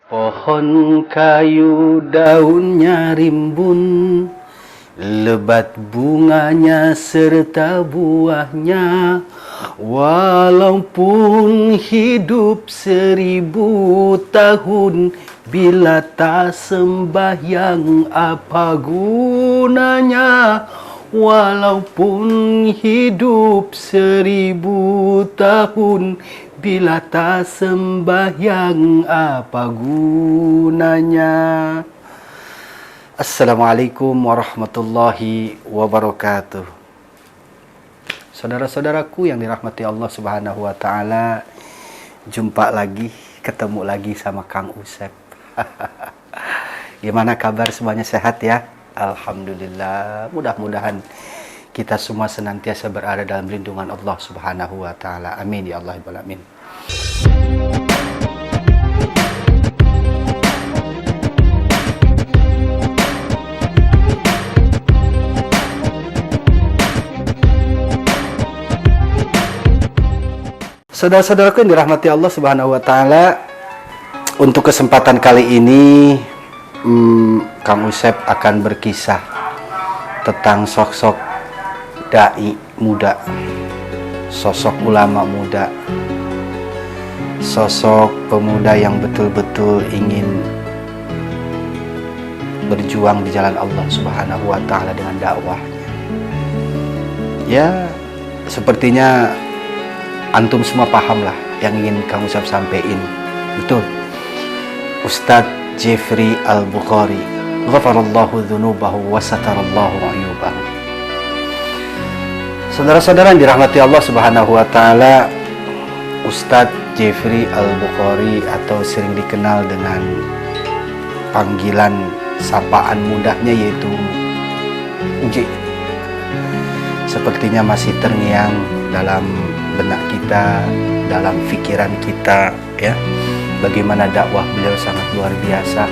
Pohon kayu daunnya rimbun, lebat bunganya serta buahnya. Walaupun hidup 1000 tahun, bila tak sembahyang apa gunanya? Walaupun hidup 1000 tahun, bila tak sembahyang apa gunanya? Assalamualaikum warahmatullahi wabarakatuh. Saudara-saudaraku yang dirahmati Allah Subhanahu wa taala, jumpa lagi, ketemu lagi sama Kang Usep. Gimana kabar, semuanya sehat ya? Alhamdulillah. Mudah-mudahan kita semua senantiasa berada dalam lindungan Allah Subhanahu wa taala. Amin ya Allah rabbal alamin. Saudara-saudaraku yang dirahmati Allah Subhanahu wa taala, untuk kesempatan kali ini Kang Usep akan berkisah tentang sosok dai muda, sosok ulama muda, sosok pemuda yang betul-betul ingin berjuang di jalan Allah Subhanahu wa taala dengan dakwahnya. Ya, sepertinya antum semua paham lah yang ingin Kang Usep sampaikan. Betul. Ustadz Jeffrey Al-Bukhari, ghafarallahu dzunubahu wa satarallahu ayubahu. Saudara-saudara yang dirahmati Allah Subhanahu wa taala, Ustadz Jeffrey Al-Bukhari atau sering dikenal dengan panggilan sapaan mudahnya yaitu Uj, sepertinya masih terngiang dalam benak kita, dalam pikiran kita ya. Bagaimana dakwah beliau sangat luar biasa.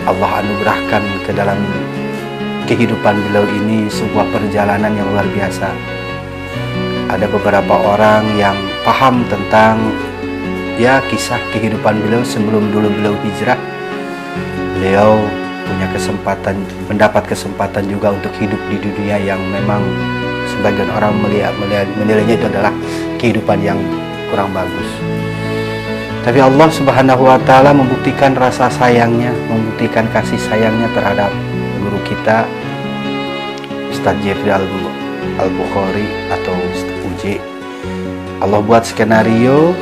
Allah anugerahkan ke dalam kehidupan beliau ini sebuah perjalanan yang luar biasa. Ada beberapa orang yang paham tentang ya kisah kehidupan beliau sebelum dulu beliau hijrah. Beliau punya kesempatan, mendapat kesempatan juga untuk hidup di dunia yang memang sebagian orang menilainya itu adalah kehidupan yang kurang bagus. Tapi Allah Subhanahu wa taala membuktikan rasa sayangnya, membuktikan kasih sayangnya terhadap guru kita Ustadz Jeffrey Al-Bukhari atau Ustadz Uj. Allah buat skenario,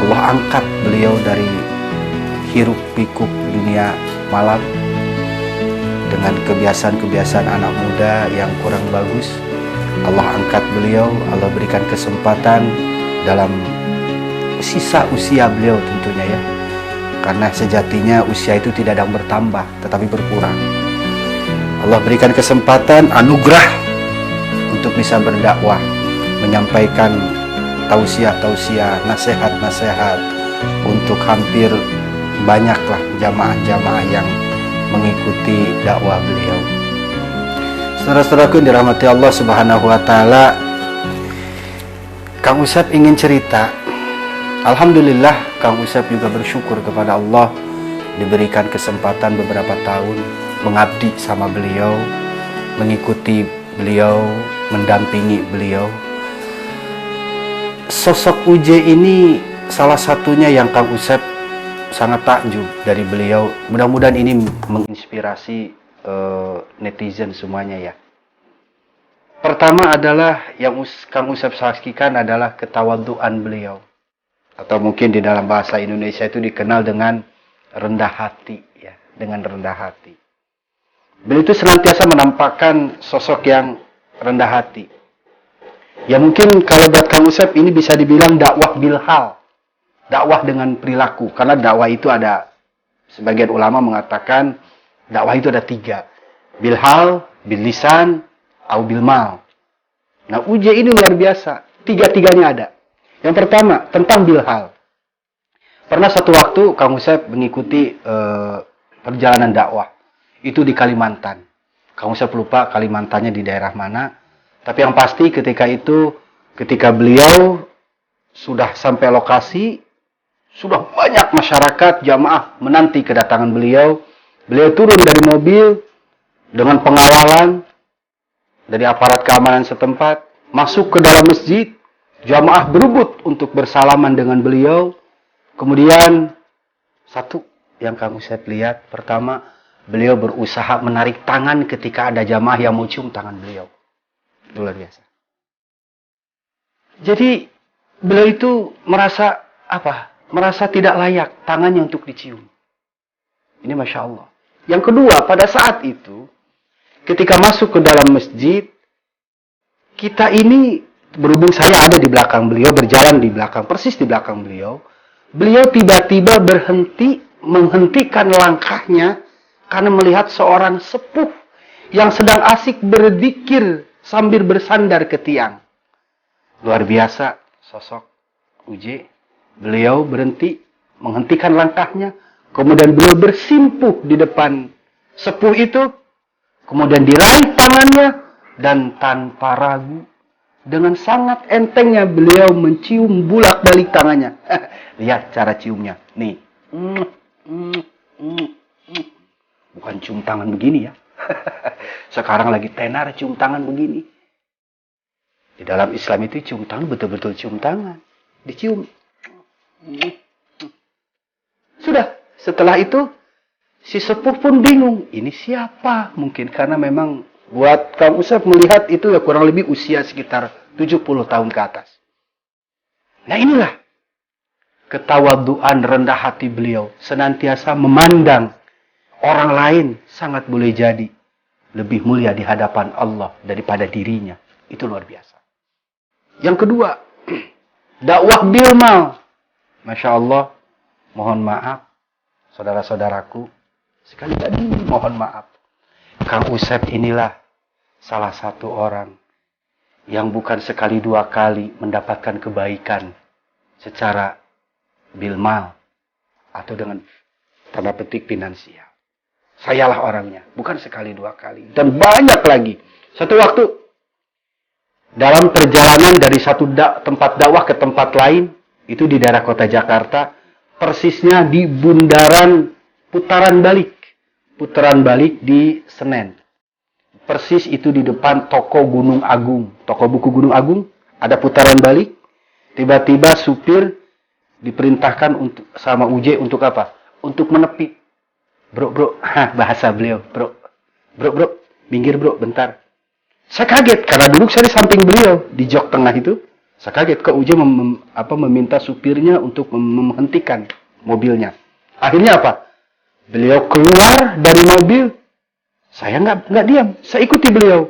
Allah angkat beliau dari hiruk pikuk dunia malam dengan kebiasaan-kebiasaan anak muda yang kurang bagus. Allah angkat beliau, Allah berikan kesempatan dalam sisa usia beliau tentunya ya, karena sejatinya usia itu tidak ada yang bertambah tetapi berkurang. Allah berikan kesempatan, anugerah untuk bisa berdakwah, menyampaikan tausiah-tausiah, nasihat-nasihat untuk hampir banyaklah jamaah-jamaah yang mengikuti dakwah beliau. Saudara-saudaraku yang dirahmati Allah Subhanahu wa taala, Kang Usep ingin cerita. Alhamdulillah, Kang Usep juga bersyukur kepada Allah diberikan kesempatan beberapa tahun mengabdi sama beliau, mengikuti beliau, mendampingi beliau. Sosok Uj ini salah satunya yang Kang Usep sangat takjub dari beliau. Mudah-mudahan ini menginspirasi netizen semuanya ya. Pertama adalah yang Kang Usep saksikan adalah ketawaduan beliau, atau mungkin di dalam bahasa Indonesia itu dikenal dengan rendah hati ya, dengan rendah hati. Beliau itu senantiasa menampakkan sosok yang rendah hati. Ya mungkin kalau buat Kang Usep ini bisa dibilang dakwah bilhal, dakwah dengan perilaku, karena dakwah itu ada, sebagian ulama mengatakan dakwah itu ada 3, bilhal, bil lisan, atau bil mal. Nah Uj ini luar biasa, 3-tiganya ada. Yang pertama tentang bilhal. Pernah satu waktu Kang Usep mengikuti perjalanan dakwah itu di Kalimantan. Kang Usep lupa Kalimantannya di daerah mana. Tapi yang pasti ketika beliau sudah sampai lokasi, Sudah banyak masyarakat jamaah menanti kedatangan beliau. Beliau turun dari mobil dengan pengawalan dari aparat keamanan setempat, masuk ke dalam masjid. Jamaah berebut untuk bersalaman dengan beliau. Kemudian satu yang kamu saya lihat, pertama, beliau berusaha menarik tangan ketika ada jamaah yang mau cium tangan beliau. Luar biasa. Jadi beliau itu merasa apa? Merasa tidak layak tangannya untuk dicium. Ini Masya Allah. Yang kedua, pada saat itu, ketika masuk ke dalam masjid, kita ini, berhubung saya ada di belakang beliau, berjalan di belakang, persis di belakang beliau, beliau tiba-tiba menghentikan langkahnya karena melihat seorang sepuh yang sedang asik berzikir sambil bersandar ke tiang. Luar biasa sosok Uje. Beliau berhenti, menghentikan langkahnya, kemudian beliau bersimpuh di depan sepuh itu, kemudian diraih tangannya, dan tanpa ragu, dengan sangat entengnya beliau mencium bolak-balik tangannya. Lihat cara ciumnya. Nih. Bukan cium tangan begini ya. Sekarang lagi tenar cium tangan begini. Di dalam Islam itu cium tangan betul-betul cium tangan. Dicium. Sudah. Setelah itu, si sepuh pun bingung. Ini siapa? Mungkin karena memang buat Kang Usep melihat itu ya kurang lebih usia sekitar 70 tahun ke atas. Nah inilah ketawaduan rendah hati beliau. Senantiasa memandang orang lain sangat boleh jadi lebih mulia di hadapan Allah daripada dirinya. Itu luar biasa. Yang kedua, dakwah bilmal. Masya Allah, mohon maaf, saudara-saudaraku. Sekali lagi mohon maaf. Kang Usep inilah salah satu orang yang bukan sekali dua kali mendapatkan kebaikan secara bilmal atau dengan tanda petik finansial. Sayalah orangnya, bukan sekali dua kali. Dan banyak lagi. Satu waktu, dalam perjalanan dari satu tempat dakwah ke tempat lain, itu di daerah kota Jakarta, persisnya di bundaran putaran balik. Putaran balik di Senen. Persis itu di depan toko Gunung Agung. Toko buku Gunung Agung, ada putaran balik. Tiba-tiba supir diperintahkan untuk sama Uje untuk apa? Untuk menepi. Bro, bahasa beliau, bro, minggir bro, bentar. Saya kaget, karena duduk saya di samping beliau, di jok tengah itu. Saya kaget, ke Uje meminta supirnya untuk menghentikan mobilnya. Akhirnya apa? Beliau keluar dari mobil, saya nggak diam, saya ikuti beliau.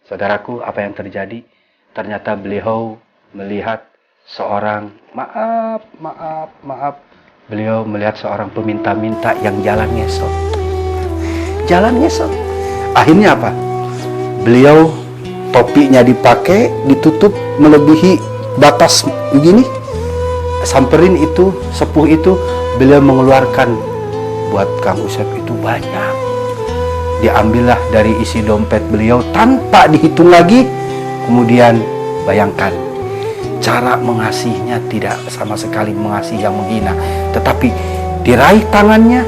Saudaraku, apa yang terjadi? Ternyata beliau melihat seorang, maaf, beliau melihat seorang peminta-minta yang jalan ngesot. Akhirnya apa? Beliau topinya dipakai, ditutup melebihi batas begini. Samperin itu, sepuh itu, beliau mengeluarkan buat Kang Usep itu banyak. Diambillah dari isi dompet beliau tanpa dihitung lagi. Kemudian bayangkan, cara mengasihinya tidak sama sekali mengasihi yang menghina, tetapi diraih tangannya,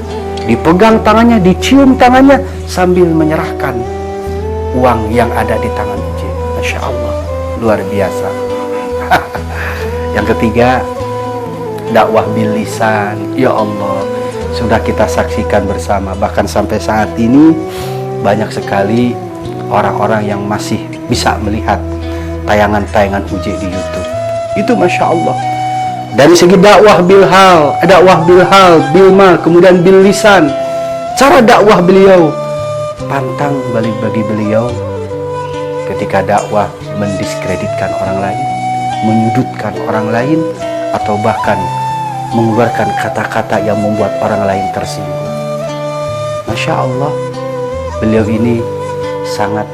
dipegang tangannya, dicium tangannya sambil menyerahkan uang yang ada di tangan Uje. Masya Allah, luar biasa. Yang ketiga, dakwah bil lisan. Ya Allah, sudah kita saksikan bersama. Bahkan sampai saat ini banyak sekali orang-orang yang masih bisa melihat tayangan-tayangan Uje di YouTube. Itu Masya Allah. Dari segi dakwah bilhal, bilmal, kemudian bil lisan. Cara dakwah beliau, pantang balik bagi beliau ketika dakwah mendiskreditkan orang lain, menyudutkan orang lain, atau bahkan mengeluarkan kata-kata yang membuat orang lain tersinggung. Masya Allah, beliau ini sangat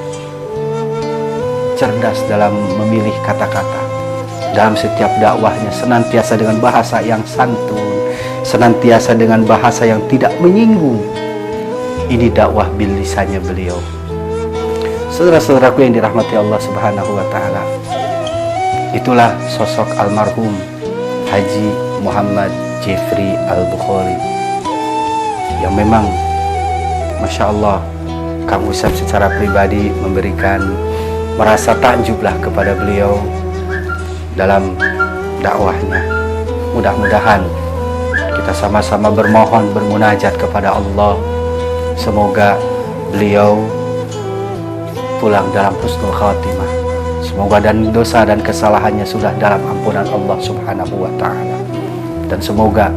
cerdas dalam memilih kata-kata. Dalam setiap dakwahnya senantiasa dengan bahasa yang santun, senantiasa dengan bahasa yang tidak menyinggung. Ini dakwah bil lisannya beliau. Saudara-saudaraku yang dirahmati Allah Subhanahu wa taala. Itulah sosok almarhum Haji Muhammad Jeffrey Al-Bukhari, yang memang Masya Allah Kang Usep secara pribadi merasa takjublah kepada beliau dalam dakwahnya. Mudah-mudahan kita sama-sama bermohon, bermunajat kepada Allah, semoga beliau pulang dalam husnul khatimah. Semoga dan dosa dan kesalahannya sudah dalam ampunan Allah Subhanahu wa ta'ala. Dan semoga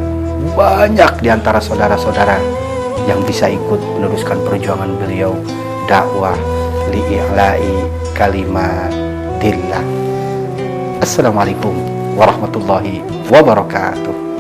banyak di antara saudara-saudara yang bisa ikut meneruskan perjuangan beliau, dakwah li'i'la'i kalimatillah. Assalamualaikum warahmatullahi wabarakatuh.